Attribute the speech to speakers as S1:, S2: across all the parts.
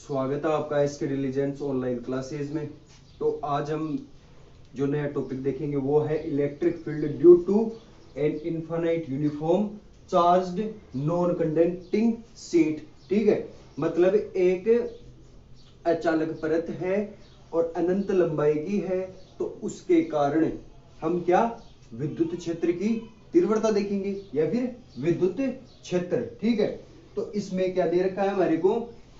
S1: स्वागत है आपका एसके डिलीजेंस ऑनलाइन क्लासेज में। तो आज हम जो नया टॉपिक देखेंगे वो है electric field due to an infinite uniform charged non conducting sheet. ठीक है, मतलब एक अचालक परत है और अनंत लंबाई की है, तो उसके कारण हम क्या विद्युत क्षेत्र की तीव्रता देखेंगे या फिर विद्युत क्षेत्र। ठीक है, तो इसमें क्या दे रखा है हमारे को,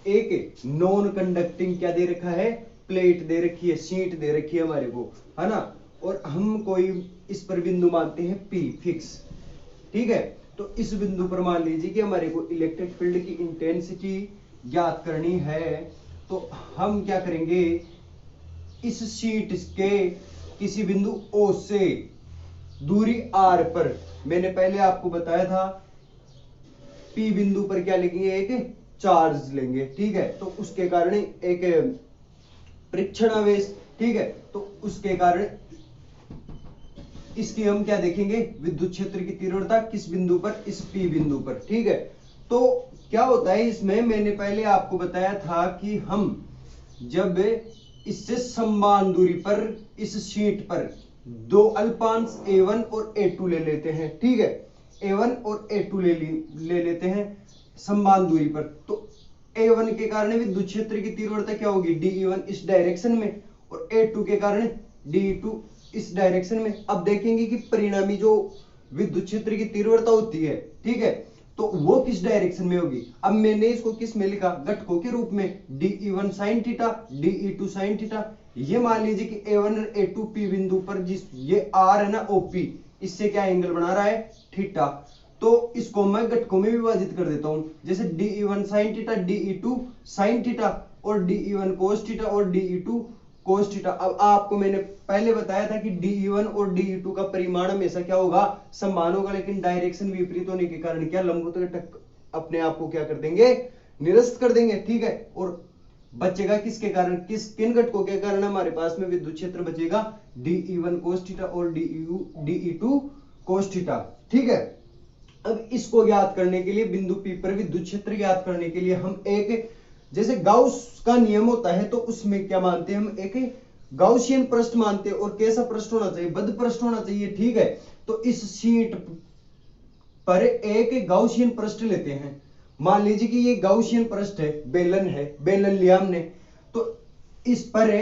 S1: एक नॉन कंडक्टिंग क्या दे रखा है, प्लेट दे रखी है, शीट दे रखी है हमारे को, है ना। और हम कोई इस पर बिंदु मानते हैं P फिक्स। ठीक है, तो इस बिंदु पर मान लीजिए कि हमारे को इलेक्ट्रिक फील्ड की इंटेंसिटी ज्ञात करनी है। तो हम क्या करेंगे, इस शीट के किसी बिंदु O से दूरी R पर, मैंने पहले आपको बताया था P बिंदु पर क्या लेंगे, एक चार्ज लेंगे। ठीक है, तो उसके कारण एक परीक्षण आवेश। ठीक है, तो उसके कारण इसकी हम क्या देखेंगे, विद्युत क्षेत्र की तीव्रता किस बिंदु पर, इस P बिंदु पर। ठीक है, तो क्या होता है इसमें, मैंने पहले आपको बताया था कि हम जब इससे समान दूरी पर इस शीट पर दो अल्पांश A1 और A2 ले लेते हैं। ठीक है, A1 और A2 ले लेते हैं समान दूरी पर, तो A1 के कारण विद्युत क्षेत्र की तीव्रता क्या होगी, DE1 इस डायरेक्शन में, और A2 के कारण DE2 इस डायरेक्शन में। अब देखेंगे कि परिणामी जो विद्युत क्षेत्र की तीव्रता होती है, ठीक है, तो वो किस डायरेक्शन में होगी। अब मैंने इसको किस में लिखा, घटकों के रूप में, DE1 sin theta, DE2 sin theta. ये मान लीजिए कि A1 और A2 P बिंदु पर जिस ये R है ना OP, इससे क्या एंगल बना रहा है, थीटा। तो इसको मैं घटकों में विभाजित कर देता हूं, जैसे DE1 sin theta, DE2 sin theta, और DE1 cos थीटा और DE2 cos थीटा। अब आपको मैंने पहले बताया था कि DE1 और DE2 का परिमाण हमेशा क्या होगा, समान होगा, लेकिन डायरेक्शन विपरीत होने के कारण क्या लंबवत घटक अपने आप को क्या कर देंगे, निरस्त कर देंगे। ठीक है, और बचेगा किसके कारण, किन घटकों के कारण हमारे पास में विद्युत क्षेत्र बचेगा, DE1 cos थीटा और DE2 cos थीटा। ठीक है, अब इसको ज्ञात करने के लिए, बिंदु P पर विद्युत क्षेत्र ज्ञात करने के लिए हम एक, जैसे गाउस का नियम होता है, तो उसमें क्या मानते हैं हम, एक गाउसियन पृष्ठ मानते हैं। और कैसा पृष्ठ होना चाहिए, बद्ध पृष्ठ होना चाहिए। ठीक है, तो इस शीट पर एक गाउसियन पृष्ठ लेते हैं। मान लीजिए कि ये गाउसियन पृष्ठ है, बेलन है, बेलन लिया हमने, तो इस पर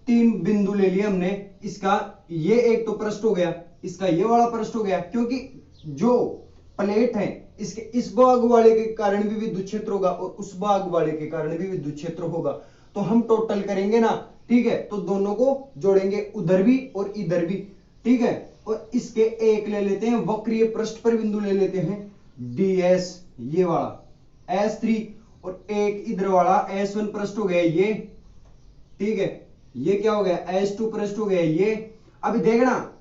S1: तीन बिंदु ले लिए हमने। इसका ये एक तो पृष्ठ हो गया, इसका ये वाला पृष्ठ हो गया, क्योंकि जो प्लेट है इसके इस भाग वाले के कारण भी विद्युत क्षेत्र होगा और उस भाग वाले के कारण भी विद्युत क्षेत्र होगा। तो हम टोटल करेंगे ना, ठीक है, तो दोनों को जोड़ेंगे, उधर भी और इधर भी। ठीक है, और इसके एक ले लेते हैं वक्रीय पृष्ठ पर बिंदु ले लेते हैं DS, ये वाला S3, और एक इधर वाला S1 पृष्ठ हो गया ये। ठीक है, ये क्या हो गया, S2 पृष्ठ हो गया ये। अब देखना,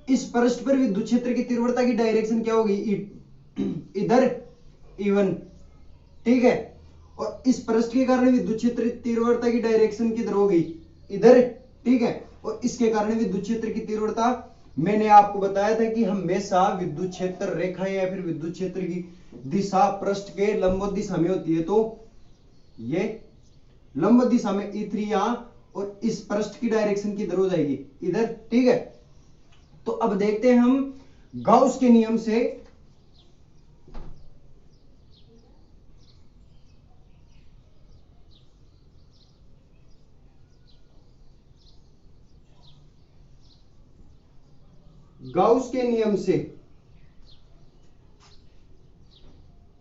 S1: इस पृष्ठ पर विद्युत क्षेत्र की तीव्रता की डायरेक्शन क्या होगी, इधर E1। ठीक है, और इस पृष्ठ के कारण विद्युत क्षेत्र तीव्रता की डायरेक्शन किधर होगी, इधर। ठीक है, और इसके कारण विद्युत क्षेत्र की तीव्रता, मैंने आपको बताया था कि हमेशा विद्युत क्षेत्र रेखा या फिर विद्युत क्षेत्र की दिशा पृष्ठ के लंबवत दिशा में होती है। तो ये लंबवत दिशा में E3 यहां, और इस पृष्ठ की डायरेक्शन किधर हो जाएगी, इधर। ठीक है, तो अब देखते हैं हम गाउस के नियम से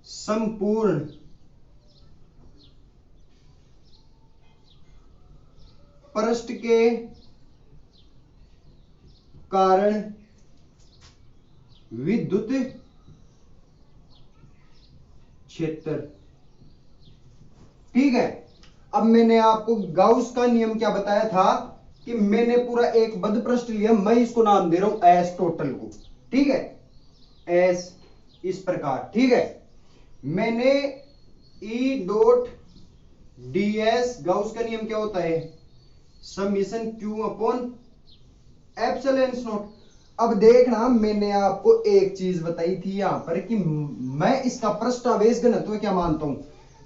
S1: संपूर्ण पृष्ठ के कारण विद्युत क्षेत्र। ठीक है, अब मैंने आपको गाउस का नियम क्या बताया था कि मैंने पूरा एक बद्ध पृष्ठ लिया, मैं इसको नाम दे रहा हूं S टोटल को। ठीक है, S इस प्रकार। ठीक है, मैंने E डॉट DS, गाउस का नियम क्या होता है, summation Q upon epsilon naught. अब देखना, मैंने आपको एक चीज बताई थी यहां पर कि मैं इसका पृष्ठावेश घनत्व क्या मानता हूं।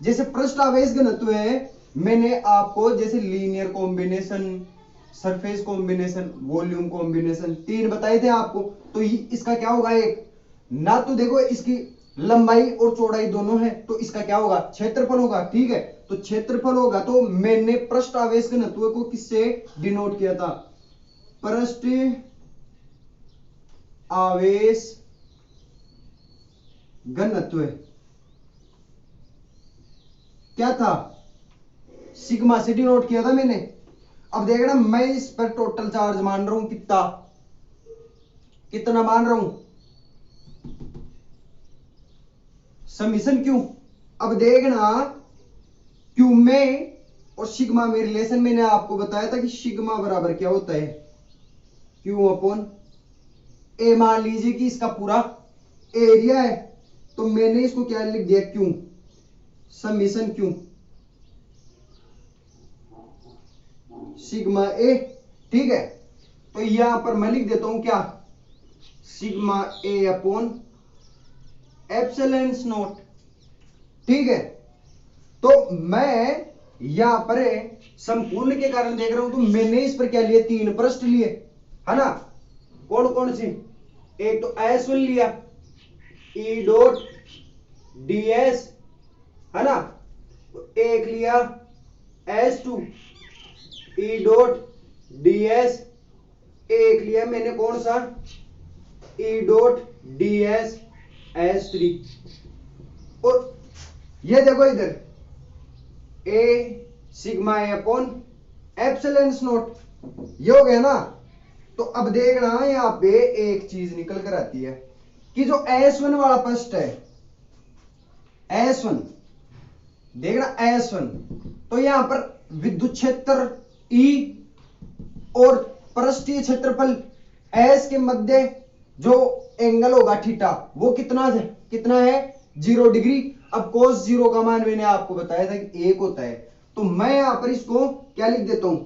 S1: जैसे पृष्ठ आवेश घनत्व है, मैंने आपको जैसे linear combination, surface combination, volume combination 3 बताए थे आपको। तो इसका क्या होगा, एक ना तो देखो इसकी लंबाई और चौड़ाई दोनों है, तो इसका क्या होगा, क्षेत्रफल होगा। ठीक है, तो क्षेत्रफल होगा। तो मैंने पृष्ठ आवेश घनत्व को किससे डिनोट किया था, पृष्ठ आवेश घनत्व क्या था, सिग्मा से डिनोट किया था मैंने। अब देखना, मैं इस पर टोटल चार्ज मान रहा हूं कितना मान रहा हूं, समीशन क्यू। अब देखना, क्यू में और सिग्मा में रिलेशन मैंने आपको बताया था कि सिग्मा बराबर क्या होता है, क्यू अपॉन ए। मान लीजिए कि इसका पूरा एरिया है, तो मैंने इसको क्या लिख दिया, क्यू, समीशन क्यू सिग्मा ए। ठीक है, तो यहां पर मैं लिख देता हूं क्या, sigma A upon epsilon not. ठीक है, तो मैं यहां पर संपूर्ण के कारण देख रहा हूं, तो मैंने इस पर क्या लिए, 3 पृष्ठ लिए, है ना। कौन कौन से, एक तो S1 लिया, ई डॉट ds, है ना, एक लिया S2 ई डॉट ds, एक लिया मैंने कौन सा, ई डॉट ds S3। और ये देखो इधर a sigma A upon epsilon naught, ये हो गया ना। तो अब देखना यहां पे एक चीज निकल कर आती है कि जो S1 वाला पृष्ठ है, S1 देखना, S1, तो यहां पर विद्युत क्षेत्र E और पृष्ठीय क्षेत्रफल S के मध्य जो एंगल होगा थीटा, वो कितना है 0 डिग्री। अब cos 0 का मान मैंने आपको बताया था कि 1 होता है। तो मैं यहां पर इसको क्या लिख देता हूं,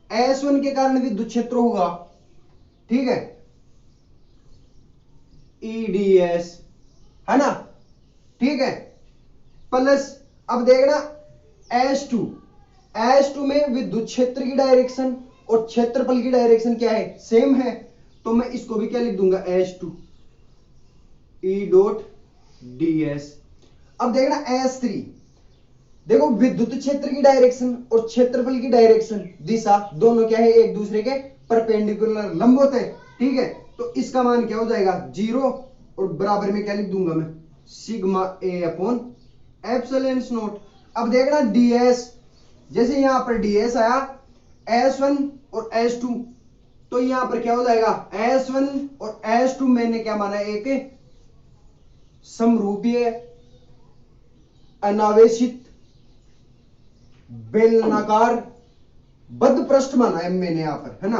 S1: S1 के कारण विद्युत क्षेत्र होगा, ठीक है, EDS, है ना, ठीक है, प्लस अब देखना S2 में विद्युत क्षेत्र की डायरेक्शन और क्षेत्रफल की डायरेक्शन क्या है, सेम है। तो मैं इसको भी क्या लिख दूंगा, S2 E डॉट ds। अब देखना S3, देखो विद्युत क्षेत्र की डायरेक्शन और क्षेत्रफल की डायरेक्शन, दिशा दोनों क्या है, एक दूसरे के परपेंडिकुलर, लंब होते हैं। ठीक है, तो इसका मान क्या हो जाएगा, 0, और बराबर में क्या लिख दूंगा मैं, सिग्मा ए अपॉन एप्सिलॉन नॉट। अब देखना ds, जैसे यहां पर ds आया S1 और S2, तो यहां पर क्या हो जाएगा, S1 और S2 मैंने क्या माना, एक समरूपीय अनावेशित बेलनाकार बद्ध पृष्ठ माना है मैंने यहां पर, है ना।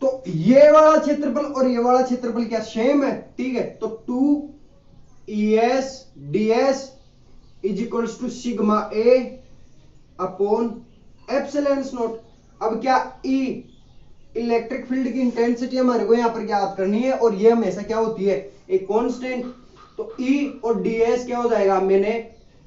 S1: तो ये वाला क्षेत्रफल और ये वाला क्षेत्रफल क्या सेम है, ठीक है। तो 2es ds is equals to sigma A upon epsilon naught. अब क्या E इलेक्ट्रिक फील्ड की इंटेंसिटी हमारे को यहां पर ज्ञात करनी है, और ये हमेशा क्या होती है, एक कांस्टेंट। तो E और ds क्या हो जाएगा, मैंने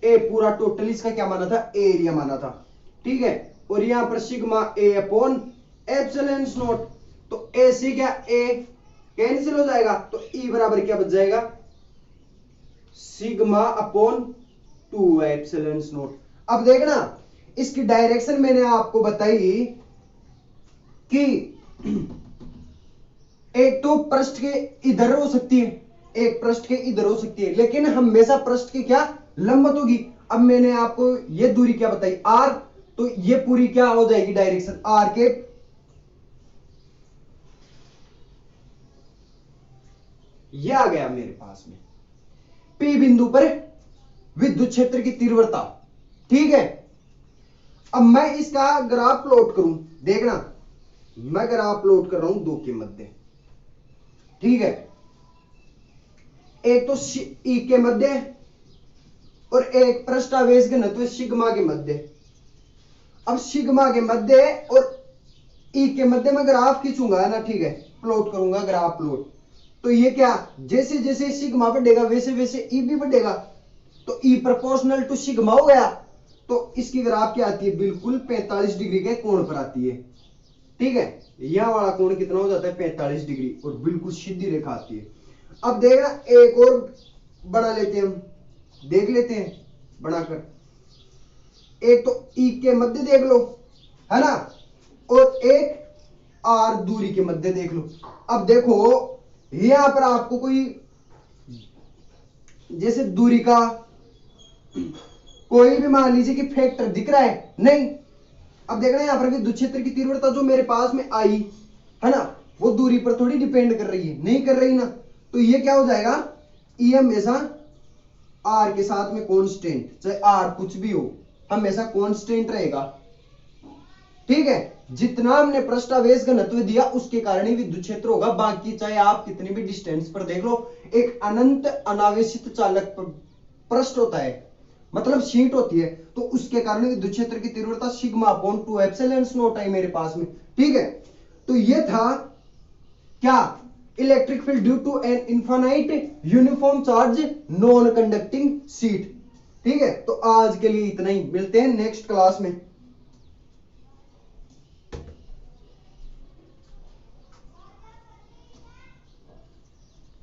S1: ए पूरा टोटल इसका क्या माना था, एरिया माना था, ठीक है। और यहां पर sigma A upon epsilon not, तो ए से क्या ए कैंसिल हो जाएगा, तो E बराबर क्या बच जाएगा, सिग्मा अपॉन 2 एप्सिलॉन नॉट। अब देखना इसकी डायरेक्शन मैंने आपको बताई कि एक तो पृष्ठ के इधर हो सकती है, एक पृष्ठ के इधर हो सकती है, लेकिन हमेशा पृष्ठ की क्या लंबवत होगी। अब मैंने आपको ये दूरी क्या बताई, r, तो ये पूरी क्या हो जाएगी डायरेक्शन r के, ये आ गया मेरे पास में P बिंदु पर विद्युत क्षेत्र की तीव्रता, ठीक है। अब मैं इसका ग्राफ प्लॉट करूं, देखना मैं ग्राफ प्लॉट कर रहा हूं 2 के मध्य, ठीक है, एक तो E के मध्य और एक पृष्ठ आवेश घनत्व सिग्मा के मध्य। अब सिग्मा के मध्य और E के मध्य में ग्राफ खींचूंगा ना, ठीक है, प्लॉट करूंगा ग्राफ प्लॉट। तो ये क्या, जैसे जैसे सिग्मा बढ़ेगा वैसे वैसे E भी बढ़ेगा, तो ई प्रोपोर्शनल टू सिग्मा हो गया। तो इसकी ग्राफ क्या आती है, बिल्कुल 45 डिग्री के कोण पर आती है। ठीक है, यह वाला कोण कितना हो जाता है 45 डिग्री और बिल्कुल सीधी रेखा आती है। अब देखना एक और बना लेते हैं हम, देख लेते हैं बनाकर। एक तो ई के मध्य देख लो, है ना, और एक आर दूरी के मध्य देख लो। अब देखो यहां पर आपको कोई जैसे दूरी का कोई भी मान लीजिए कि फैक्टर दिख रहा है नहीं। अब देखना यहां पर विद्युत क्षेत्र की तीव्रता जो मेरे पास में आई है ना, वो दूरी पर थोड़ी डिपेंड कर रही है, नहीं कर रही ना। तो ये क्या हो जाएगा, ई हमेशा आर के साथ में कांस्टेंट, चाहे आर कुछ भी हो हमेशा कांस्टेंट रहेगा। ठीक है, जितना हमने पृष्ठावेश घनत्व दिया उसके कारण ही विद्युत क्षेत्र होगा। बाकी चाहे आप कितनी भी डिस्टेंस पर देख लो, एक अनंत अनावेशित चालक पृष्ठ होता है, मतलब शीट होती है, तो उसके कारण विद्युत क्षेत्र की तीव्रता सिग्मा अपॉन 2 एप्सिलॉन नॉट है मेरे पास में। ठीक है, तो ये था क्या, electric field due to an infinite uniform charge non conducting sheet. ठीक है, तो आज के लिए इतना ही, मिलते हैं नेक्स्ट क्लास में।